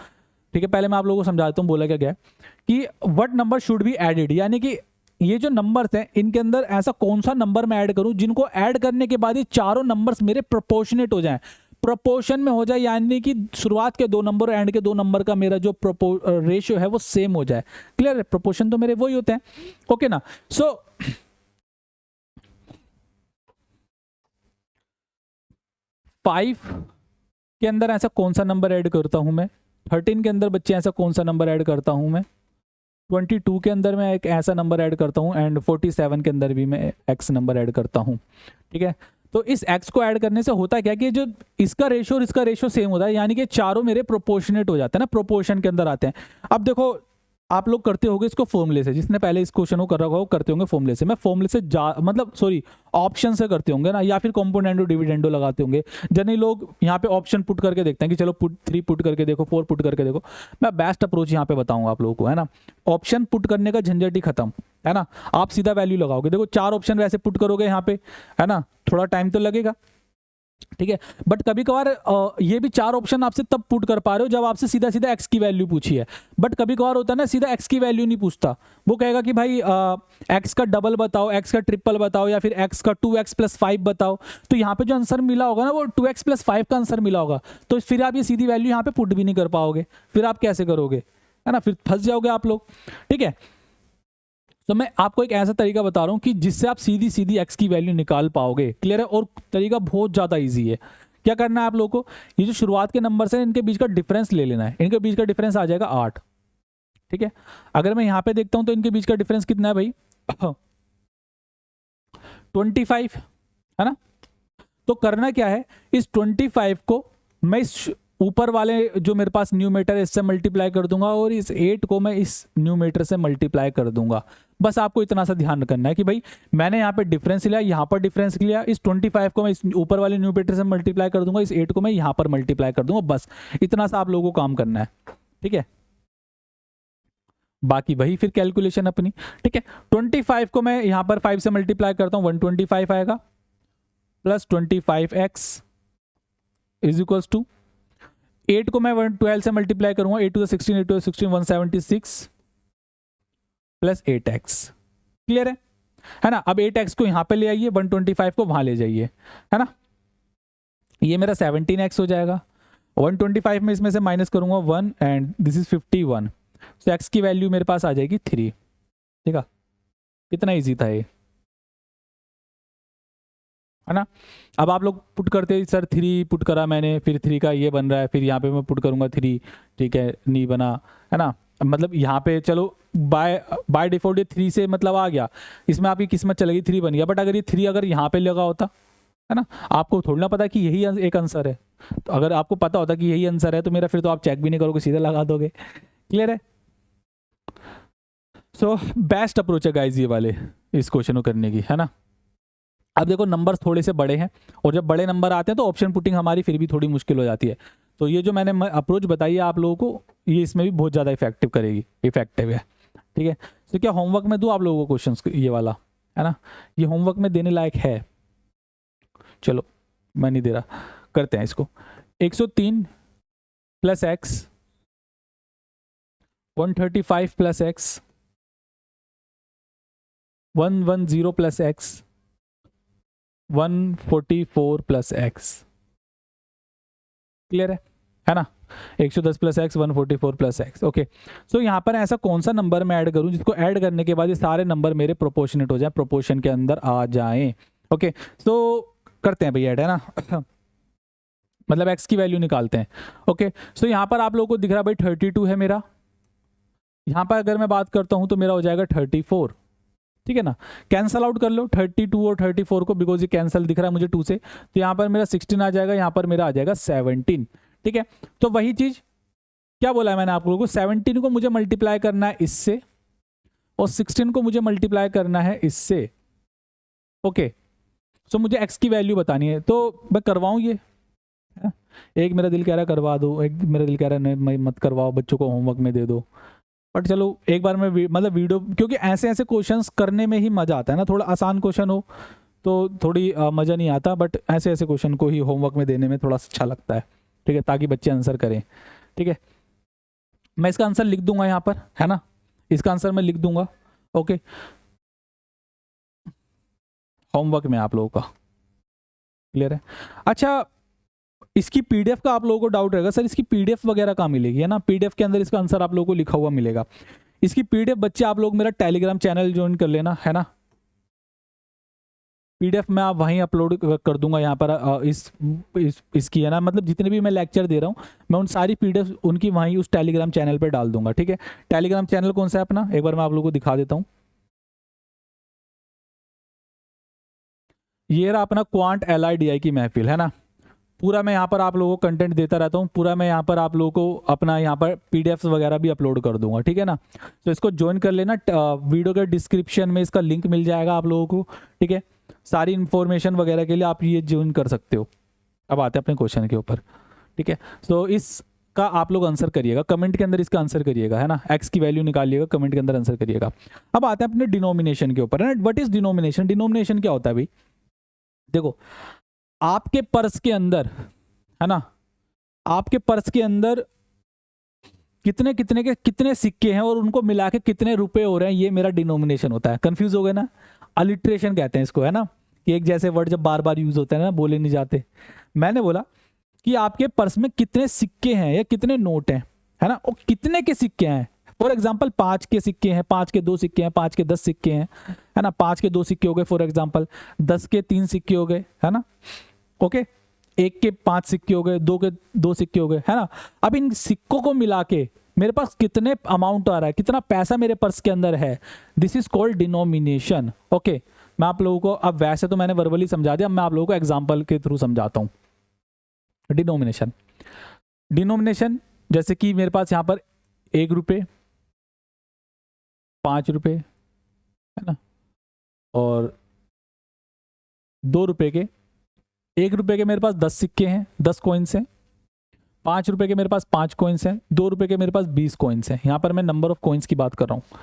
ठीक है, पहले मैं आप लोगों को समझा देता हूँ बोला क्या गया कि what number should be added, यानी कि ये जो नंबर्स हैं इनके अंदर ऐसा कौन सा नंबर मैं ऐड करूं जिनको ऐड करने के बाद ये चारों नंबर्स मेरे प्रोपोर्शनेट हो जाएं, प्रोपोर्शन में हो जाए, यानी कि शुरुआत के 2 नंबर और एंड के 2 नंबर का मेरा जो रेशियो है वो सेम हो जाए। क्लियर है, प्रोपोर्शन तो मेरे वही होते हैं। ओके ना, सो 5 के अंदर ऐसा कौन सा नंबर ऐड करता हूं मैं, 13 के अंदर बच्चे ऐसा कौन सा नंबर ऐड करता हूं मैं, 22 के अंदर मैं एक ऐसा नंबर ऐड करता हूं, एंड 47 के अंदर भी मैं x नंबर ऐड करता हूं। ठीक है, तो इस x को ऐड करने से होता क्या कि जो इसका रेशियो और इसका रेशियो सेम होता है, यानी कि चारों मेरे प्रोपोर्शनेट हो जाते हैं ना, प्रोपोर्शन के अंदर आते हैं। अब देखो आप लोग करते होंगे इसको फॉर्मूले से, जिसने पहले इस क्वेश्चन को कर रखा हो करते होंगे फॉर्मूले से। मैं फॉर्मूले से मतलब सॉरी ऑप्शन से करते होंगे ना, या फिर कंपोनेंडो डिविडेंडो लगाते होंगे। जनरली लोग यहाँ पे ऑप्शन पुट करके देखते हैं कि चलो 3 पुट करके देखो, 4 पुट करके देखो। मैं बेस्ट अप्रोच यहाँ पे बताऊंगा आप लोगों को, है ना। ऑप्शन पुट करने का झंझट ही खत्म, है ना, आप सीधा वैल्यू लगाओगे। देखो 4 ऑप्शन वैसे पुट करोगे यहाँ पे, है ना, थोड़ा टाइम तो लगेगा। ठीक है, बट कभी कभार ये भी 4 ऑप्शन आपसे तब पुट कर पा रहे हो जब आपसे सीधा सीधा x की वैल्यू पूछी है। बट कभी कभार होता है ना, सीधा x की वैल्यू नहीं पूछता, वो कहेगा कि भाई x का डबल बताओ, x का ट्रिपल बताओ, या फिर x का 2x + 5 बताओ। तो यहाँ पे जो आंसर मिला होगा ना वो 2x + 5 का आंसर मिला होगा, तो फिर आप ये सीधी वैल्यू यहाँ पे पुट भी नहीं कर पाओगे। फिर आप कैसे करोगे, है ना, फिर फंस जाओगे आप लोग। ठीक है, तो मैं आपको एक ऐसा तरीका बता रहा हूं कि जिससे आप सीधी सीधी x की वैल्यू निकाल पाओगे। क्लियर है, और तरीका बहुत ज़्यादा इजी है। क्या करना है आप लोगों को, ये जो शुरुआत के नंबर्स हैं इनके बीच का डिफरेंस ले लेना है। इनके बीच का डिफरेंस आ जाएगा 8। ठीक है, अगर मैं यहाँ पे देखता हूं तो इनके बीच का डिफरेंस कितना है भाई 25, है ना। तो करना क्या है, इस 25 को मैं इस ऊपर वाले जो मेरे पास न्यूमेटर है इससे मल्टीप्लाई कर दूंगा, और इस 8 को मैं इस न्यूमेटर से मल्टीप्लाई कर दूंगा। बस आपको इतना सा ध्यान करना है कि भाई मैंने यहाँ पे डिफरेंस लिया, यहाँ पर डिफरेंस लिया, इस 25 को मैं इस ऊपर वाले न्यूमेटर से मल्टीप्लाई कर दूंगा, इस 8 को मैं यहाँ पर मल्टीप्लाई कर दूंगा। बस इतना सा आप लोगों को काम करना है। ठीक है, बाकी वही फिर कैलकुलेशन अपनी, ठीक है। 25 को मैं यहाँ पर 5 से मल्टीप्लाई करता हूँ, 125 आएगा, plus 25x is equals to 8 को मैं 12 से मल्टीप्लाई करूंगा, 8 to the 16, 8 to the 16, 176 plus 8x। Clear है ना। अब 8x को यहां पे ले आइए, 125 को वहां ले जाइए, है ना। ये मेरा 17x हो जाएगा। 125 में इसमें से माइनस करूंगा 1 एंड दिस इज 51, तो x की वैल्यू मेरे पास आ जाएगी 3। ठीक है, कितना इजी था ये, है ना। अब आप लोग पुट करते हैं, सर 3 पुट करा मैंने, फिर 3 का ये बन रहा है, फिर यहाँ पे मैं पुट करूंगा 3, ठीक है, नहीं बना, है ना। मतलब यहाँ पे चलो बाय डिफॉल्ट ये 3 से मतलब आ गया, इसमें आपकी किस्मत चलेगी 3 बन गया, बट अगर ये 3 अगर यहाँ पे लगा होता, है ना, आपको थोड़ी ना पता कि यही एक आंसर है। तो अगर आपको पता होता कि यही आंसर है तो मेरा फिर तो आप चेक भी नहीं करोगे, सीधा लगा दोगे। क्लियर है। सो बेस्ट अप्रोच है गाइज ये वाले इस क्वेश्चन को करने की, है ना। अब देखो नंबर थोड़े से बड़े हैं, और जब बड़े नंबर आते हैं तो ऑप्शन पुटिंग हमारी फिर भी थोड़ी मुश्किल हो जाती है। तो ये जो मैंने अप्रोच बताई है आप लोगों को, ये इसमें भी बहुत ज़्यादा इफेक्टिव है। ठीक है, तो क्या होमवर्क में दूँ आप लोगों को क्वेश्चन ये वाला, है ना, ये होमवर्क में देने लायक है। चलो मैं नहीं दे रहा, करते हैं इसको। 103 plus x, 135 plus x, 110 plus x, 144 plus x. Clear है ना। 110 plus x, 144 plus x. Okay, so यहाँ पर ऐसा कौन सा नंबर मैं ऐड करूँ जिसको ऐड करने के बाद ये सारे नंबर मेरे प्रोपोर्शनेट हो जाए, प्रोपोर्शन के अंदर आ जाएं। ओके, तो करते हैं भैया ऐड, है ना। मतलब एक्स की वैल्यू निकालते हैं। ओके, सो यहाँ पर आप लोगों को दिख रहा है भाई 32 है मेरा। यहाँ पर अगर मैं बात करता हूँ तो मेरा हो जाएगा 34। ठीक है ना, कैंसल आउट कर लो 32 और 34 को, बिकॉज ये कैंसल दिख रहा है मुझे 2 से, तो यहाँ पर मेरा 16 आ जाएगा, यहाँ पर मेरा आ जाएगा 17। ठीक है, तो वही चीज क्या बोला है मैंने आप लोगों को, 17 को मुझे मल्टीप्लाई करना है इससे, और 16 को मुझे मल्टीप्लाई करना है इससे। ओके, सो मुझे एक्स की वैल्यू बतानी है, तो मैं करवाऊँ ये, एक मेरा दिल कह रहा है करवा दो, एक मेरा दिल कह रहा है नहीं मत करवाओ, बच्चों को होमवर्क में दे दो, बट चलो एक बार मैं मतलब वीडियो, क्योंकि ऐसे ऐसे क्वेश्चंस करने में ही मज़ा आता है ना। थोड़ा आसान क्वेश्चन हो तो थोड़ी मज़ा नहीं आता, बट ऐसे ऐसे क्वेश्चन को ही होमवर्क में देने में थोड़ा अच्छा लगता है। ठीक है, ताकि बच्चे आंसर करें। ठीक है, मैं इसका आंसर लिख दूंगा यहाँ पर, है ना, इसका आंसर मैं लिख दूंगा। ओके, होमवर्क में आप लोगों का क्लियर है। अच्छा, इसकी पीडीएफ का आप लोगों को डाउट रहेगा, सर इसकी पीडीएफ वगैरह कहाँ मिलेगी, है ना। पीडीएफ के अंदर इसका आंसर आप लोगों को लिखा हुआ मिलेगा। इसकी पीडीएफ बच्चे आप लोग मेरा टेलीग्राम चैनल ज्वाइन कर लेना, है ना। पीडीएफ में आप वहीं अपलोड कर दूंगा यहाँ पर इसकी, है ना, मतलब जितने भी मैं लेक्चर दे रहा हूँ मैं उन सारी पीडीएफ उनकी वहीं उस टेलीग्राम चैनल पर डाल दूंगा। ठीक है, टेलीग्राम चैनल कौन सा है अपना, एक बार मैं आप लोगों को दिखा देता हूँ। ये रहा अपना क्वांट LIDI की महफिल, है ना। पूरा मैं यहाँ पर आप लोगों को कंटेंट देता रहता हूँ, पूरा मैं यहाँ पर आप लोगों को अपना यहाँ पर पीडीएफ्स वगैरह भी अपलोड कर दूंगा। ठीक है ना, तो इसको ज्वाइन कर लेना, वीडियो के डिस्क्रिप्शन में इसका लिंक मिल जाएगा आप लोगों को। ठीक है, सारी इन्फॉर्मेशन वगैरह के लिए आप ये ज्वाइन कर सकते हो। अब आते हैं अपने क्वेश्चन के ऊपर। ठीक है, तो इसका आप लोग आंसर करिएगा, कमेंट के अंदर इसका आंसर करिएगा, है ना। एक्स की वैल्यू निकालिएगा, कमेंट के अंदर आंसर करिएगा। अब आते हैं अपने डिनोमिनेशन के ऊपर, है ना। व्हाट इज डिनोमिनेशन, डिनोमिनेशन क्या होता है भाई। देखो, आपके पर्स के अंदर, है ना, आपके पर्स के अंदर कितने सिक्के हैं और उनको मिला के कितने रुपए हो रहे हैं, ये मेरा डिनोमिनेशन होता है। कंफ्यूज हो गए ना, अलिट्रेशन कहते हैं इसको, है ना, कि एक जैसे वर्ड जब बार बार यूज होते हैं ना, बोले नहीं जाते। मैंने बोला कि आपके पर्स में कितने सिक्के हैं या कितने नोट हैं, है ना, और कितने के सिक्के हैं। फॉर एग्जाम्पल 5 के सिक्के हैं, 5 के 2 सिक्के हैं, 5 के 10 सिक्के हैं, है ना, 5 के 2 सिक्के हो गए फॉर एग्जाम्पल, 10 के 3 सिक्के हो गए, है ना। ओके, 1 के 5 सिक्के हो गए, 2 के 2 सिक्के हो गए, है ना। अब इन सिक्कों को मिला के मेरे पास कितने अमाउंट आ रहा है, कितना पैसा मेरे पर्स के अंदर है, this is called denomination. Okay, मैं आप लोगों को, अब वैसे तो मैंने वर्बली समझा दिया, अब मैं आप लोगों को एग्जाम्पल के थ्रू समझाता हूँ। डिनोमिनेशन, डिनोमिनेशन जैसे कि मेरे पास यहाँ पर 1 रुपये, 5 रुपये, है ना, और 2 रुपये के, 1 रुपये के मेरे पास 10 सिक्के हैं, 10 कॉइन्स हैं, ₹5 के मेरे पास 5 कॉइन्स हैं, ₹2 के मेरे पास 20 कॉइन्स हैं। यहाँ पर मैं नंबर ऑफ कॉइन्स की बात कर रहा हूँ।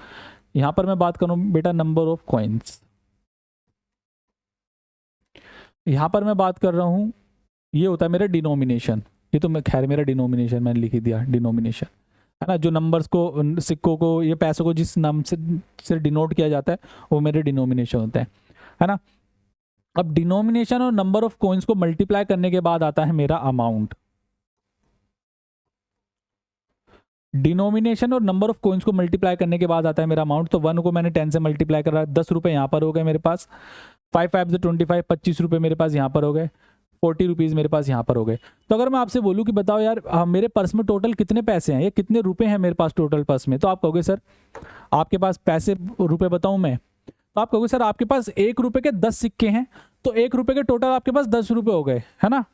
यहाँ पर मैं बात कर रहा हूँ बेटा नंबर ऑफ कॉइन्स। यहाँ पर मैं बात कर रहा हूँ, ये होता है मेरा डिनोमिनेशन। ये तो मैं खैर मेरा डिनोमिनेशन मैंने लिख ही दिया, डिनोमिनेशन है ना। जो नंबर्स को, सिक्कों को, ये पैसों को जिस नाम से डिनोट किया जाता है वो मेरे डिनोमिनेशन होते हैं, है ना। अब डिनोमिनेशन और नंबर ऑफ कॉइन्स को मल्टीप्लाई करने के बाद आता है मेरा अमाउंट। डिनोमिनेशन और नंबर ऑफ कॉइन्स को मल्टीप्लाई करने के बाद आता है मेरा अमाउंट। तो 1 को मैंने 10 से मल्टीप्लाई करा, ₹10 यहाँ पर हो गए मेरे पास, 5 5 से 25, ₹25 मेरे पास यहाँ पर हो गए, ₹40 मेरे पास यहाँ पर हो गए। तो अगर मैं आपसे बोलूँ कि बताओ यार मेरे पर्स में टोटल कितने पैसे हैं, ये कितने रुपए हैं मेरे पास टोटल पर्स में, तो आप कहोगे सर आपके पास पैसे रुपए बताऊँ मैं, तो आप कहोगे सर आपके पास ₹1 के 10 सिक्के हैं, तो ₹1 के टोटल आपके पास ₹10 हो गए, है ना।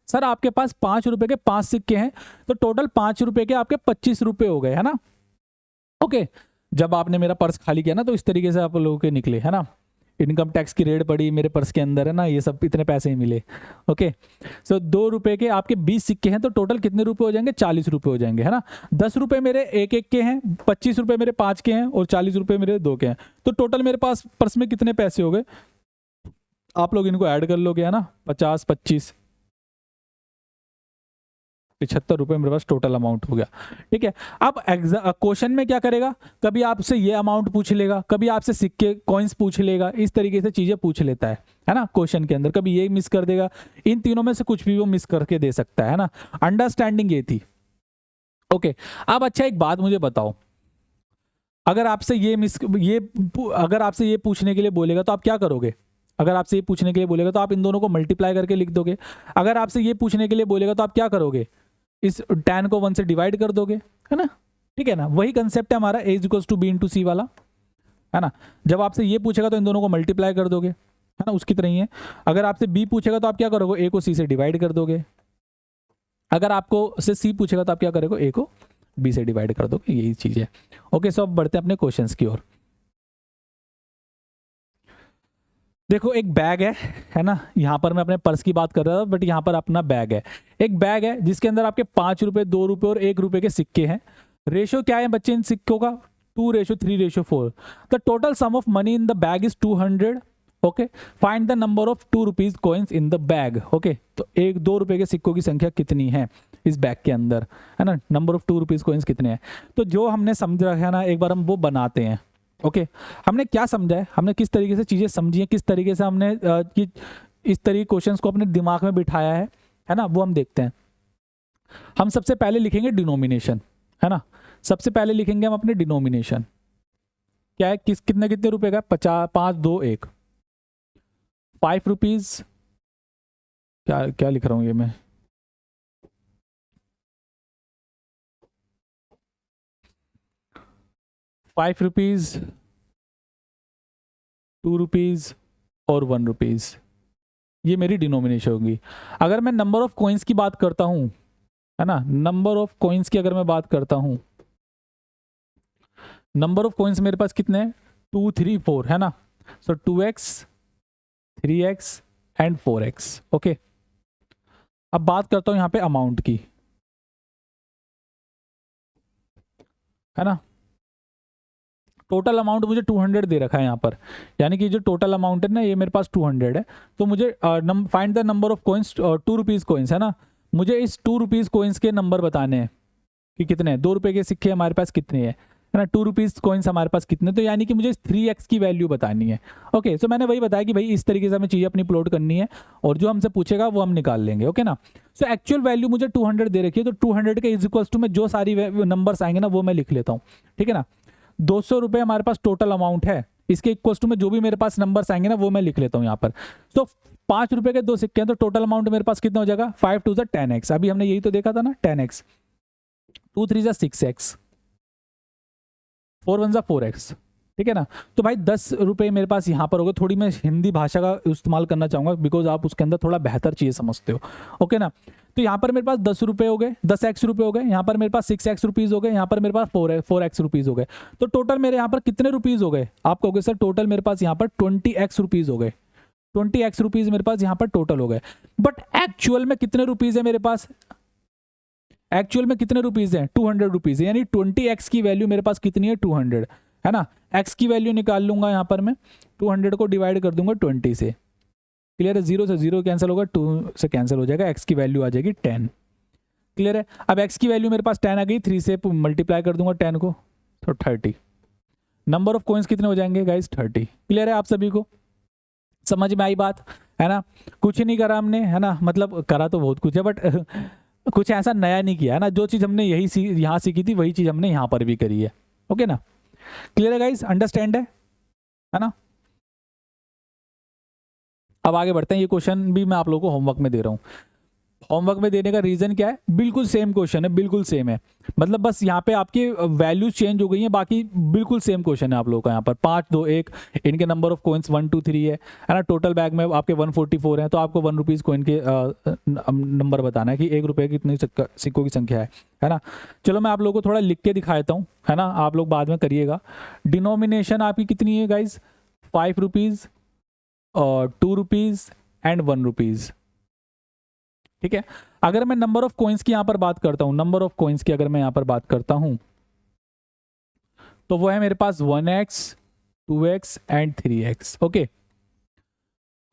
सर आपके पास ₹5 के 5 सिक्के हैं, तो टोटल ₹5 के आपके ₹25 हो गए, है ना। ओके, जब आपने मेरा पर्स खाली किया ना तो इस तरीके से आप लोगों के निकले, है ना। इनकम टैक्स की रेड पड़ी मेरे पर्स के अंदर, है ना, ये सब इतने पैसे ही मिले। ओके, सो ₹2 के आपके 20 सिक्के हैं, तो टोटल कितने रुपए हो जाएंगे, ₹40 हो जाएंगे, है ना। ₹10 मेरे एक के हैं, ₹25 मेरे 5 के हैं और ₹40 मेरे 2 के हैं। तो टोटल मेरे पास पर्स में कितने पैसे हो गए, आप लोग इनको ऐड कर लोगे, है ना। 50 25 ₹75 मेरे पास टोटल अमाउंट हो गया, ठीक है। अब क्वेश्चन में क्या करेगा, कभी आपसे ये अमाउंट पूछ लेगा, कभी आपसे सिक्के कॉइन्स पूछ लेगा, इस तरीके से चीजें पूछ लेता है ना क्वेश्चन के अंदर। कभी ये मिस कर देगा, इन तीनों में से कुछ भी वो मिस करके दे सकता है ना। अंडरस्टैंडिंग ये थी। ओके, अब अच्छा एक बात मुझे बताओ, अगर आपसे अगर आपसे ये पूछने के लिए बोलेगा तो आप क्या करोगे। अगर आपसे ये पूछने के लिए बोलेगा तो आप इन दोनों को मल्टीप्लाई करके लिख दोगे। अगर आपसे ये पूछने के लिए बोलेगा तो आप क्या करोगे, इस tan को 1 से डिवाइड कर दोगे, है ना। ठीक है ना, वही कंसेप्ट है हमारा a = b × c वाला, है ना। जब आपसे ये पूछेगा तो इन दोनों को मल्टीप्लाई कर दोगे, है ना, उसकी तरह ही है। अगर आपसे b पूछेगा तो आप क्या करोगे, a को c से डिवाइड कर दोगे। अगर आपको से c पूछेगा तो आप क्या करोगे, a को b से डिवाइड कर दोगे, यही चीज है। ओके, सो अब बढ़ते हैं अपने क्वेश्चंस की ओर। देखो एक बैग है ना, यहाँ पर मैं अपने पर्स की बात कर रहा था बट यहाँ पर अपना बैग है। एक बैग है जिसके अंदर आपके ₹5, ₹2 और ₹1 के सिक्के हैं। रेशो क्या है बच्चे इन सिक्कों का, 2:3:4। The total sum of money in the bag is 200। Okay, find the number of ₹2 coins in the bag. Okay, तो ₹2 के सिक्कों की संख्या कितनी है इस बैग के अंदर, है ना। नंबर ऑफ ₹2 कॉइन्स कितने हैं, तो जो हमने समझ रखा है ना, एक बार हम वो बनाते हैं। ओके, हमने क्या समझा है, हमने किस तरीके से चीजें समझी हैं, किस तरीके से हमने इस तरीके क्वेश्चंस को अपने दिमाग में बिठाया है ना, वो हम देखते हैं। हम सबसे पहले लिखेंगे डिनोमिनेशन, है ना। सबसे पहले लिखेंगे हम अपने डिनोमिनेशन क्या है, कितने कितने रुपए का, 50 5 2 1 ₹5, क्या क्या लिख रहा हूं ये मैं, ₹5, ₹2 और ₹1, ये मेरी डिनोमिनेशन होगी। अगर मैं नंबर ऑफ कॉइन्स की बात करता हूं, है ना, नंबर ऑफ कॉइन्स की अगर मैं बात करता हूं, नंबर ऑफ कॉइन्स मेरे पास कितने हैं, 2 3 4, है ना। सो 2x 3x and 4x। Okay, अब बात करता हूं यहां पे अमाउंट की, है ना। टोटल अमाउंट मुझे 200 दे रखा है यहाँ पर, यानी कि जो टोटल अमाउंट है ना ये मेरे पास 200 है। तो मुझे find the number of coins, ₹2 coins, है ना। मुझे इस ₹2 कॉइन्स के नंबर बताने हैं कि कितने हैं। ₹2 के सिक्के हमारे पास कितने हैं, है ना। ₹2 कॉइन्स हमारे पास कितने, तो यानी कि मुझे 3x की वैल्यू बतानी है। ओके, सो मैंने वही बताया कि भाई इस तरीके से हमें चीज़ें अपनी प्लॉट करनी है और जो हमसे पूछेगा वो हम निकाल लेंगे। ओके ना, सो एक्चुअल वैल्यू मुझे 200 दे रखी है, तो 200 के = में जो सारी नंबर्स आएंगे ना वो मैं लिख लेता हूँ, ठीक है ना। ₹200 हमारे पास टोटल अमाउंट है, इसके इक्वल में जो भी मेरे पास नंबर्स आएंगे ना वो मैं लिख लेता हूँ यहाँ पर। तो ₹5 के 2 सिक्के हैं, तो टोटल अमाउंट मेरे पास कितना हो जाएगा, 5 2 10x। अभी हमने यही तो देखा था ना, 10x, 2 3 6x, 4 1 4x, ठीक है ना। तो भाई ₹10 मेरे पास यहाँ पर होगा। थोड़ी मैं हिंदी भाषा का इस्तेमाल करना चाहूंगा बिकॉज आप उसके अंदर थोड़ा बेहतर चीज़ें समझते हो। ओके ना, तो यहाँ पर मेरे पास ₹10 हो गए, 10x रुपये हो गए, यहाँ पर मेरे पास 6x रुपीज़ हो गए, यहाँ पर मेरे पास 4x रुपीज़ हो गए। तो टोटल मेरे यहाँ पर कितने रुपीज़ हो गए, आप कहोगे सर टोटल मेरे पास यहाँ पर 20x रुपीज़ हो गए। 20x रुपीज़ मेरे पास यहाँ पर टोटल हो गए, बट एक्चुअल में कितने रुपीज़ है मेरे पास, एक्चुअल में कितने रुपीज़ हैं, 200 रुपीज़, यानी 20x की वैल्यू मेरे पास कितनी है, 200, है ना। x की वैल्यू निकाल लूंगा यहाँ पर मैं, 200 को डिवाइड कर दूंगा 20 से, क्लियर है। 0 से 0 कैंसिल होगा, 2 से कैंसिल हो जाएगा, x की वैल्यू आ जाएगी 10, क्लियर है। अब x की वैल्यू मेरे पास 10 आ गई, 3 से मल्टीप्लाई कर दूंगा 10 को, तो 30। नंबर ऑफ कॉइन्स कितने हो जाएंगे गाइस, 30, क्लियर है आप सभी को, समझ में आई बात, है ना। कुछ नहीं करा हमने, है ना, मतलब करा तो बहुत कुछ है, बट कुछ ऐसा नया नहीं किया, है ना। जो चीज़ हमने यहाँ सीखी थी वही चीज़ हमने यहाँ पर भी करी है, ओके ना। क्लियर है गाइस, अंडरस्टैंड है ना। अब आगे बढ़ते हैं, ये क्वेश्चन भी मैं आप लोगों को होमवर्क में दे रहा हूँ। होमवर्क में देने का रीजन क्या है, बिल्कुल सेम क्वेश्चन है, बिल्कुल सेम है, मतलब बस यहाँ पे आपकी वैल्यूज चेंज हो गई हैं, बाकी बिल्कुल सेम क्वेश्चन है आप लोगों का। यहाँ पर 5 2 1, इनके नंबर ऑफ कॉइन्स 1 2 3 है ना। टोटल बैग में आपके 144 हैं, तो आपको 1 रुपीज़ कॉइन के नंबर बताना है कि 1 रुपये की कितनी सिक्कों की संख्या है ना। चलो मैं आप लोगों को थोड़ा लिख के दिखा देता हूँ, है ना, आप लोग बाद में करिएगा। डिनोमिनेशन आपकी कितनी है गाइज, 5 रुपीज़ और 2 रुपीज़ एंड 1 रुपीज़, ठीक है। अगर मैं नंबर ऑफ कॉइन्स की यहां पर बात करता हूं, नंबर ऑफ कॉइन्स की अगर मैं यहां पर बात करता हूं, तो वो है मेरे पास 1x 2x and 3x, okay.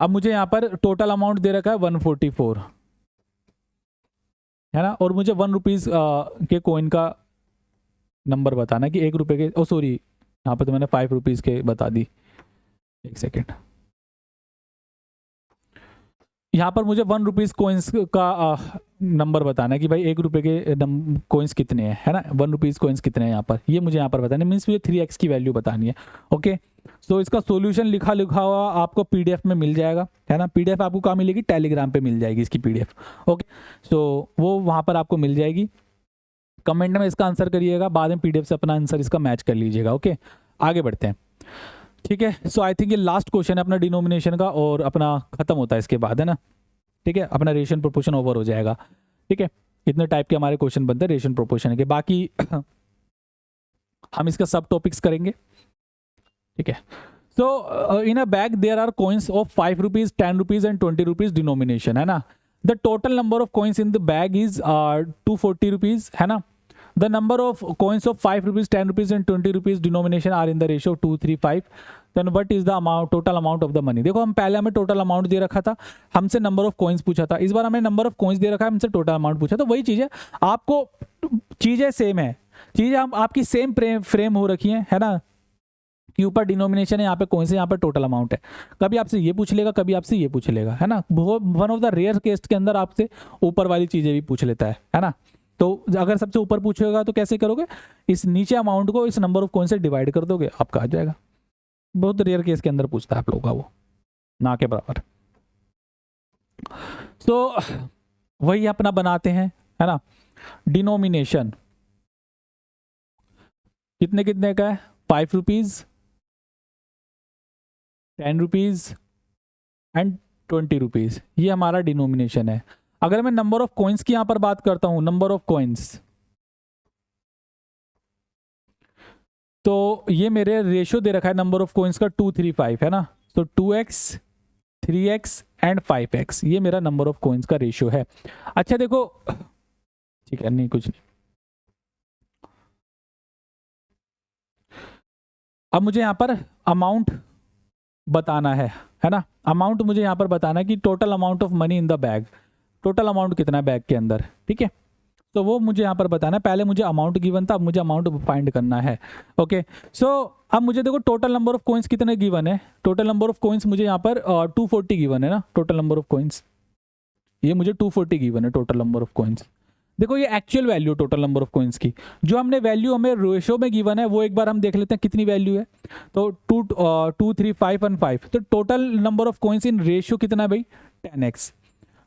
अब मुझे यहां पर टोटल अमाउंट दे रखा है 144, है ना, और मुझे 1 रुपीज़ के कॉइन का नंबर बताना कि 1 रुपये के, ओ सॉरी यहाँ पर तो मैंने 5 रुपीज़ के बता दी, एक सेकेंड। यहाँ पर मुझे 1 रुपीज़ कॉइन्स का नंबर बताना है कि भाई 1 रुपये के कॉइन्स कितने हैं, है ना, 1 रुपीज़ कॉइन्स कितने हैं यहाँ पर, ये मुझे यहाँ पर बताना है, मीन्स मुझे 3x की वैल्यू बतानी है, ओके। सो इसका सॉल्यूशन लिखा हुआ आपको पीडीएफ में मिल जाएगा, है ना। पीडीएफ आपको कहाँ मिलेगी, टेलीग्राम पे मिल जाएगी इसकी पीडीएफ, ओके। सो वो वहाँ पर आपको मिल जाएगी, कमेंट में इसका आंसर करिएगा, बाद में पीडीएफ से अपना आंसर इसका मैच कर लीजिएगा, ओके। आगे बढ़ते हैं, ठीक है। सो आई थिंक ये लास्ट क्वेश्चन है अपना डिनोमिनेशन का, और अपना खत्म होता है इसके बाद, है ना, ठीक है। अपना रेशियो प्रोपोर्शन ओवर हो जाएगा, ठीक है। इतने टाइप के हमारे क्वेश्चन बनते हैं रेशियो प्रोपोर्शन के, बाकी हम इसका सब टॉपिक्स करेंगे, ठीक है। So in a bag there are coins of 5 rupees 10 rupees and 20 rupees denomination, है ना। The total number of coins in the bag is 240 rupees, है ना। The number of coins of 5 rupees 10 rupees and 20 rupees denomination are in the ratio 2:3:5, then what is the amount, total amount of the money. देखो हम पहले हमें total amount दे रखा था, हमसे number of coins पूछा था, इस बार हमें नंबर ऑफ कॉइन्स दे रखा है, हमसे टोटल अमाउंट पूछा, तो वही चीज़ है, आपको चीज़ें सेम है, चीज़ें हम आपकी सेम फ्रेम हो रखी है ना, कि ऊपर डिनोमिनेशन है, यहाँ पे कॉइन्स है, यहाँ पे टोटल अमाउंट है। कभी आपसे ये पूछ लेगा, कभी आपसे ये पूछ लेगा, है ना। One of the rare case के अंदर आपसे ऊपर वाली चीज़ें भी पूछ लेता है ना। तो अगर सबसे ऊपर पूछेगा तो कैसे करोगे, इस नीचे अमाउंट को इस नंबर ऑफ कॉइन से डिवाइड कर दोगे, आपका आ जाएगा। बहुत रेयर केस के अंदर पूछता है आप लोगों का वो, ना के बराबर। तो वही अपना बनाते हैं, है ना। डिनोमिनेशन कितने कितने का है, 5 रुपीज 10 रुपीज एंड 20 रुपीज, ये हमारा डिनोमिनेशन है। अगर मैं नंबर ऑफ कॉइन्स की यहां पर बात करता हूं, नंबर ऑफ कॉइन्स, तो ये मेरे रेशियो दे रखा है नंबर ऑफ कॉइन्स का 2:3:5, है ना। तो 2x 3x एंड 5x, ये मेरा नंबर ऑफ कॉइन्स का रेशियो है। अच्छा देखो, ठीक है, नहीं कुछ नहीं। अब मुझे यहाँ पर अमाउंट बताना है ना। अमाउंट मुझे यहाँ पर बताना है कि total amount of money in the bag, total amount कितना है बैग के अंदर, ठीक है। तो वो मुझे यहाँ पर बताना है, पहले मुझे अमाउंट गिवन था, अब मुझे अमाउंट फाइंड करना है, ओके। सो अब मुझे देखो टोटल नंबर ऑफ कॉइन्स कितने गिवन है, टोटल नंबर ऑफ कॉइन्स मुझे यहाँ पर 240 गिवन है ना, टोटल नंबर ऑफ कॉइन्स, ये मुझे 240 गिवन है टोटल नंबर ऑफ कॉइन्स। देखो ये actual value total number of coins की, जो हमने वैल्यू हमें रेशो में गिवन है वो एक बार हम देख लेते हैं कितनी वैल्यू है। तो 2 3 5 एंड 5, तो total number of coins in ratio कितना है भाई, 10x,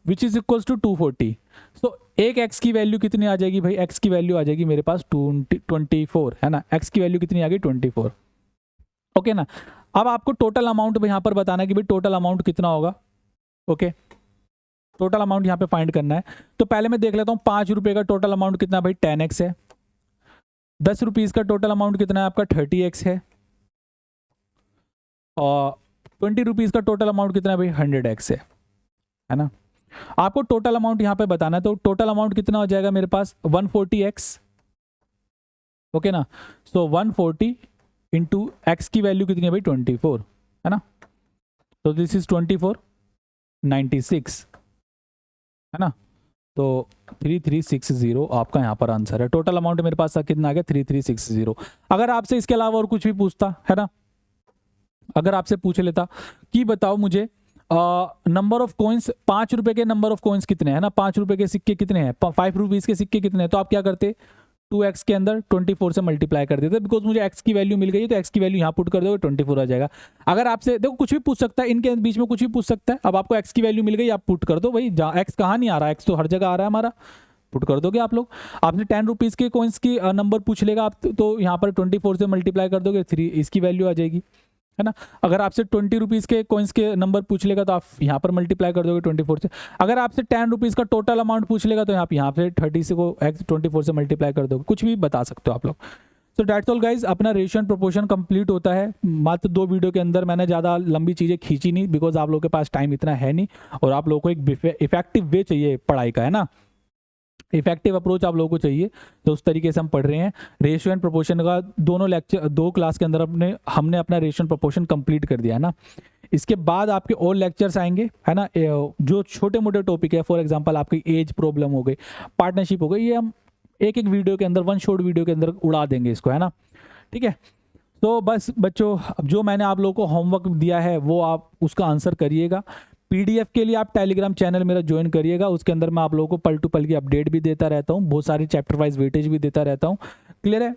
which is equals to 240। So एक x की वैल्यू कितनी आ जाएगी भाई, x की वैल्यू आ जाएगी मेरे पास 24, है ना। x की वैल्यू कितनी आ गई, 24, ओके ना। अब आपको टोटल अमाउंट यहाँ पर बताना है कि भाई टोटल अमाउंट कितना होगा, ओके। टोटल अमाउंट यहाँ पे फाइंड करना है, तो पहले मैं देख लेता हूँ 5 रुपए का टोटल अमाउंट कितना भाई, 10x है। 10 रुपीज का टोटल अमाउंट कितना है आपका, 30x है। और 20 रुपीज का टोटल अमाउंट कितना है भाई, 100x है ना। आपको टोटल अमाउंट यहाँ पे बताना है, तो टोटल अमाउंट कितना हो जाएगा मेरे पास 140x, ओके ना। सो 140 इंटू एक्स की वैल्यू कितनी है भाई 24, है ना। तो दिस इज 24, 96, है ना। तो 3360 आपका यहाँ पर आंसर है। टोटल अमाउंट मेरे पास कितना आ गया 3360। अगर आपसे इसके अलावा और कुछ भी पूछता है ना, अगर आपसे पूछ लेता कि बताओ मुझे नंबर ऑफ कॉइन्स, 5 रुपए के नंबर ऑफ कॉइन्स कितने हैं ना, 5 रुपए के सिक्के कितने हैं, 5 रुपीज के सिक्के कितने हैं, तो आप क्या करते 2x के अंदर 24 से मल्टीप्लाई कर देते, बिकॉज मुझे x की वैल्यू मिल गई है तो x की वैल्यू यहाँ पुट कर दोगे 24 आ जाएगा। अगर आपसे देखो कुछ भी पूछ सकता है, इनके बीच में कुछ भी पूछ सकता है। अब आपको x की वैल्यू मिल गई, आप पुट कर दो भाई, जहाँ x कहाँ नहीं आ रहा है, x तो हर जगह आ रहा है हमारा, पुट कर दोगे आप लोग। आपने 10 रुपीज़ के कॉइन्स की नंबर पूछ लेगा आप, तो यहाँ पर 24 से मल्टीप्लाई कर दोगे, 3 इसकी वैल्यू आ जाएगी, है ना। अगर आपसे 20 रुपीज़ के कॉइन्स के नंबर पूछ लेगा तो आप यहाँ पर मल्टीप्लाई कर दोगे 24 से। अगर आपसे 10 रुपीज़ का टोटल अमाउंट पूछ लेगा तो आप यहाँ पे 30 से को 24 से मल्टीप्लाई कर दोगे, कुछ भी बता सकते हो आप लोग। तो डैट्स ऑल गाइज, अपना रेशियो एंड प्रोपोर्शन कंप्लीट होता है मात्र 2 वीडियो के अंदर। मैंने ज़्यादा लंबी चीज़ें खींची नहीं, बिकॉज आप लोगों के पास टाइम इतना है नहीं, और आप लोगों को एक इफेक्टिव वे चाहिए पढ़ाई का, है ना। इफेक्टिव अप्रोच आप लोगों को चाहिए, तो उस तरीके से हम पढ़ रहे हैं। रेशियो एंड प्रोपोर्शन का दोनों लेक्चर 2 क्लास के अंदर हमने अपना रेशियो एंड प्रोपोर्शन कंप्लीट कर दिया है ना। इसके बाद आपके और लेक्चर्स आएंगे, है ना, जो छोटे मोटे टॉपिक है, फॉर एग्जांपल आपकी एज प्रॉब्लम हो गई, पार्टनरशिप हो गई, ये हम एक वीडियो के अंदर, 1 शॉर्ट वीडियो के अंदर उड़ा देंगे इसको, है ना। ठीक है, तो बस बच्चों, अब जो मैंने आप लोगों को होमवर्क दिया है वो आप उसका आंसर करिएगा। पीडीएफ के लिए आप टेलीग्राम चैनल मेरा ज्वाइन करिएगा, उसके अंदर मैं आप लोगों को पल टू पल की अपडेट भी देता रहता हूँ, बहुत सारी चैप्टर वाइज वेटेज भी देता रहता हूँ। क्लियर है,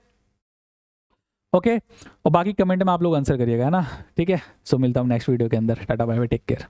ओके। और बाकी कमेंट में आप लोग आंसर करिएगा, है ना। ठीक है, सो मिलता हूँ नेक्स्ट वीडियो के अंदर। Tata bye bye, take care.